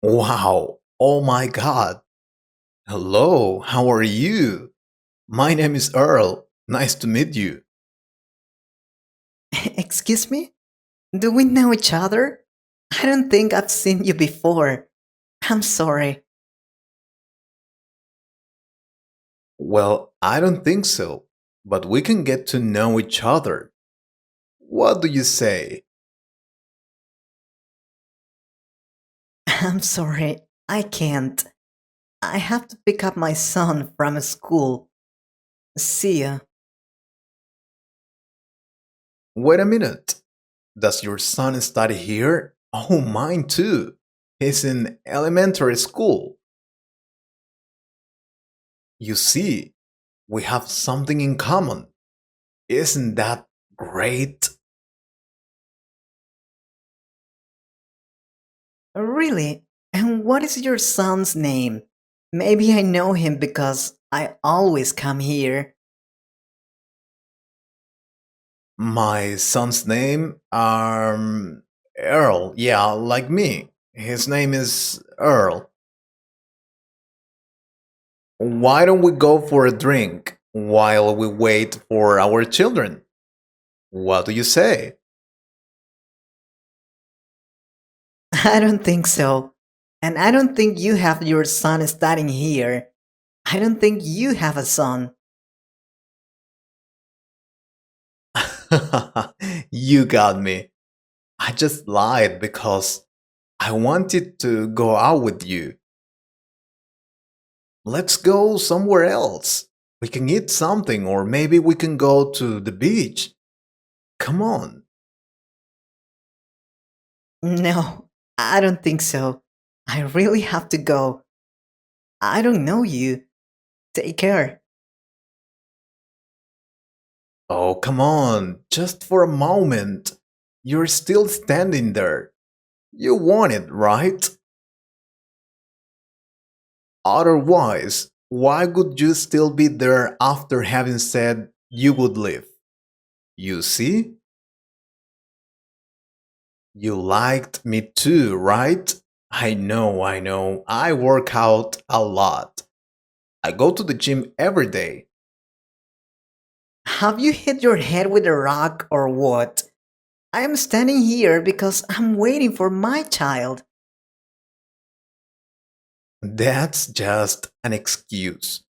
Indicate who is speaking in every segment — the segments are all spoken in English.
Speaker 1: Wow. Oh my God. Hello. How are you? My name is Earl. Nice to meet you.
Speaker 2: Excuse me? Do we know each other? I don't think I've seen you before. I'm sorry.
Speaker 1: Well, I don't think so, but we can get to know each other. What do you say?
Speaker 2: I'm sorry. I can't. I have to pick up my son from school. See ya.
Speaker 1: Wait a minute. Does your son study here? Oh, mine too. He's in elementary school. You see, we have something in common. Isn't that great?
Speaker 2: Really? And what is your son's name? Maybe I know him because I always come here.
Speaker 1: My son's name, Earl. Yeah, like me. His name is Earl. Why don't we go for a drink while we wait for our children? What do you say?
Speaker 2: I don't think so. And I don't think you have your son studying here. I don't think you have a son.
Speaker 1: You got me. I just lied because I wanted to go out with you. Let's go somewhere else. We can eat something, or maybe we can go to the beach. Come on.
Speaker 2: No, I don't think so. I really have to go. I don't know you. Take care.
Speaker 1: Oh, come on. Just for a moment. You're still standing there. You want it, right? Otherwise, why would you still be there after having said you would leave? You see? You liked me too, right? I know. I work out a lot. I go to the gym every day.
Speaker 2: Have you hit your head with a rock or what? I am standing here because I'm waiting for my child.
Speaker 1: That's just an excuse.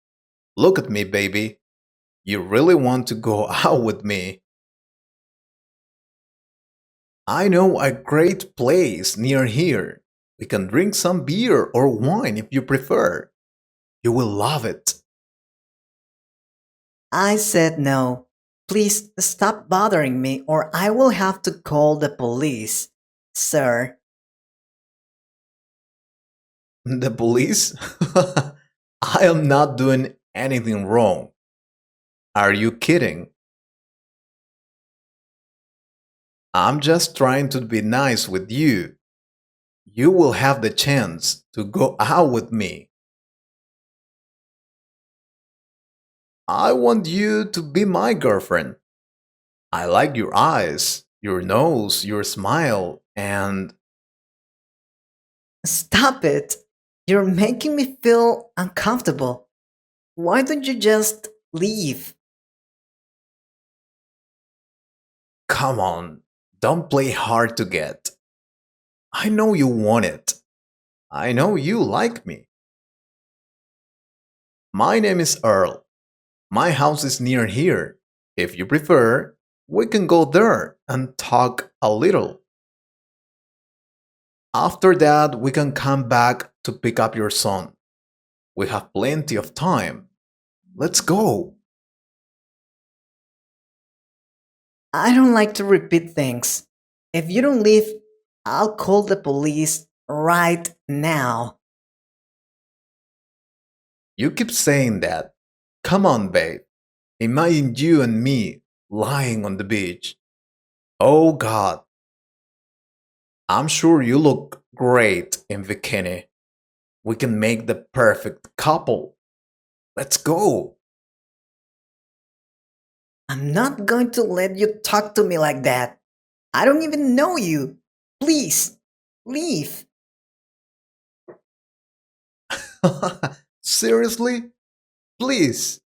Speaker 1: Look at me, baby. You really want to go out with me? I know a great place near here. We can drink some beer or wine if you prefer. You will love it.
Speaker 2: I said no. Please stop bothering me or I will have to call the police. Sir,
Speaker 1: The police? I am not doing anything wrong. Are you kidding? I'm just trying to be nice with you. You will have the chance to go out with me. I want you to be my girlfriend. I like your eyes, your nose, your smile, and
Speaker 2: stop it. You're making me feel uncomfortable. Why don't you just leave?
Speaker 1: come on, don't play hard to get. I know you want it. I know you like me. My name is Earl. My house is near here. If you prefer, we can go there and talk a little. After that, we can come back to pick up your son. We have plenty of time. Let's go.
Speaker 2: I don't like to repeat things. If you don't leave, I'll call the police right now.
Speaker 1: You keep saying that. Come on, babe. Imagine you and me lying on the beach. Oh God, I'm sure you look great in bikini. We can make the perfect couple. Let's go.
Speaker 2: I'm not going to let you talk to me like that. I don't even know you. Please, leave.
Speaker 1: Seriously? Please,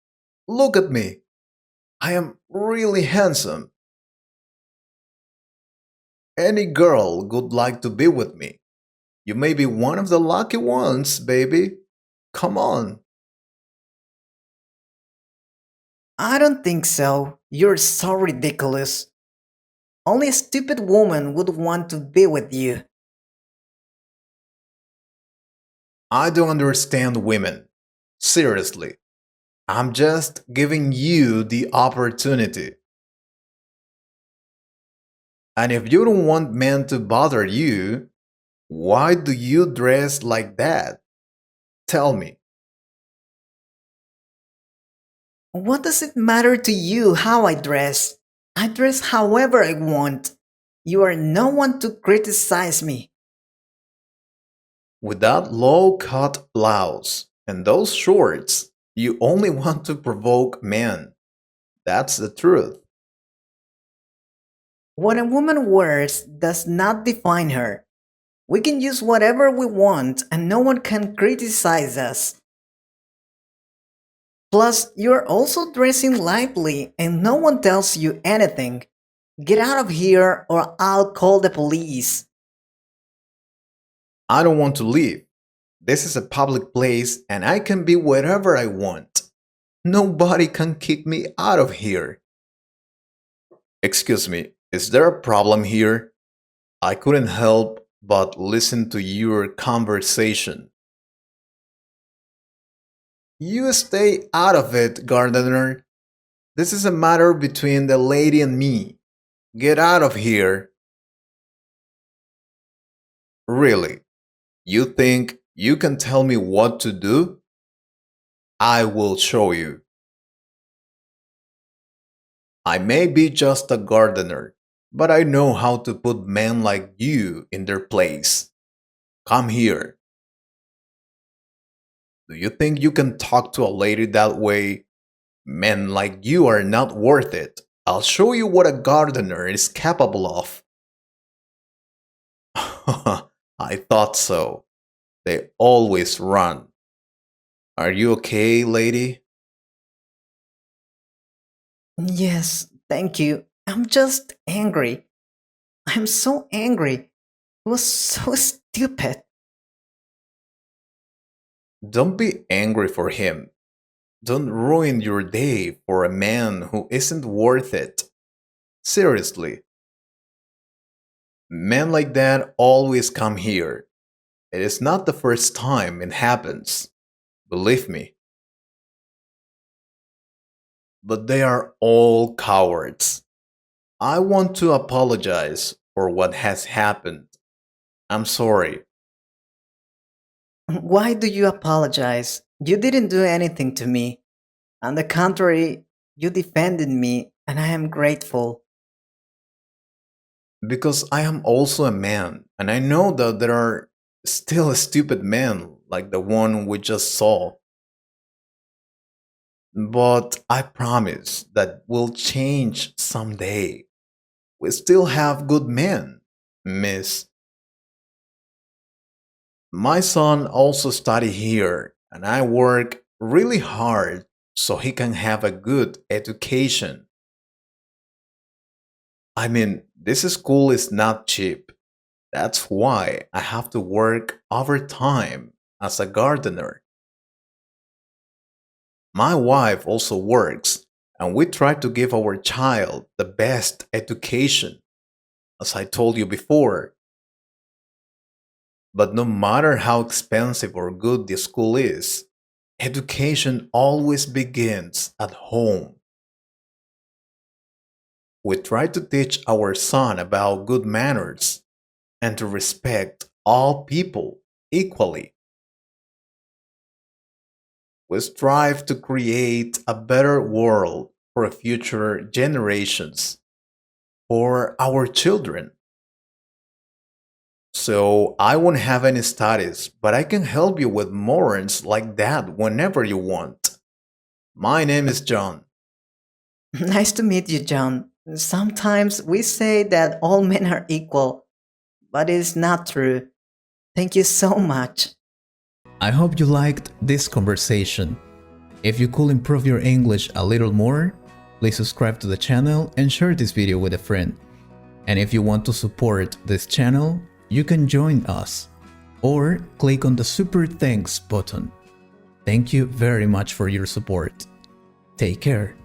Speaker 1: look at me. I am really handsome. Any girl would like to be with me. You may be one of the lucky ones, baby. Come on.
Speaker 2: I don't think so. You're so ridiculous. Only a stupid woman would want to be with you.
Speaker 1: I don't understand women. Seriously. I'm just giving you the opportunity. And if you don't want men to bother you, why do you dress like that? Tell me.
Speaker 2: What does it matter to you how I dress? I dress however I want. You are no one to criticize me.
Speaker 1: With that low cut blouse and those shorts, you only want to provoke men. That's the truth.
Speaker 2: What a woman wears does not define her. We can use whatever we want and no one can criticize us. Plus, you're also dressing lively and no one tells you anything. Get out of here or I'll call the police.
Speaker 1: I don't want to leave. This is a public place and I can be wherever I want. Nobody can kick me out of here. Excuse me, is there a problem here? I couldn't help but listen to your conversation. You stay out of it, gardener. This is a matter between the lady and me. Get out of here. Really? You think you can tell me what to do? I will show you. I may be just a gardener, but I know how to put men like you in their place. Come here. Do you think you can talk to a lady that way? Men like you are not worth it. I'll show you what a gardener is capable of. I thought so. They always run. Are you okay, lady?
Speaker 2: Yes, thank you. I'm just angry. I'm so angry. It was so stupid.
Speaker 1: Don't be angry for him. Don't ruin your day for a man who isn't worth it. Seriously, men like that always come here. It is not the first time it happens. Believe me. But they are all cowards. I want to apologize for what has happened. I'm sorry.
Speaker 2: Why do you apologize? You didn't do anything to me. On the contrary, you defended me, and I am grateful.
Speaker 1: Because I am also a man, and I know that there are still stupid men like the one we just saw. But I promise that will change someday. We still have good men, miss. My son also study here, and I work really hard so he can have a good education. I mean, this school is not cheap. That's why I have to work overtime as a gardener. My wife also works, and we try to give our child the best education, as I told you before. But no matter how expensive or good the school is, education always begins at home. We try to teach our son about good manners and to respect all people equally. We strive to create a better world for future generations, for our children. So I won't have any studies, but I can help you with morons like that whenever you want. My name is John.
Speaker 2: Nice to meet you, John. Sometimes we say that all men are equal, but it is not true. Thank you so much.
Speaker 1: I hope you liked this conversation. If you could improve your English a little more, please subscribe to the channel and share this video with a friend. And if you want to support this channel, you can join us or click on the Super Thanks button. Thank you very much for your support. Take care.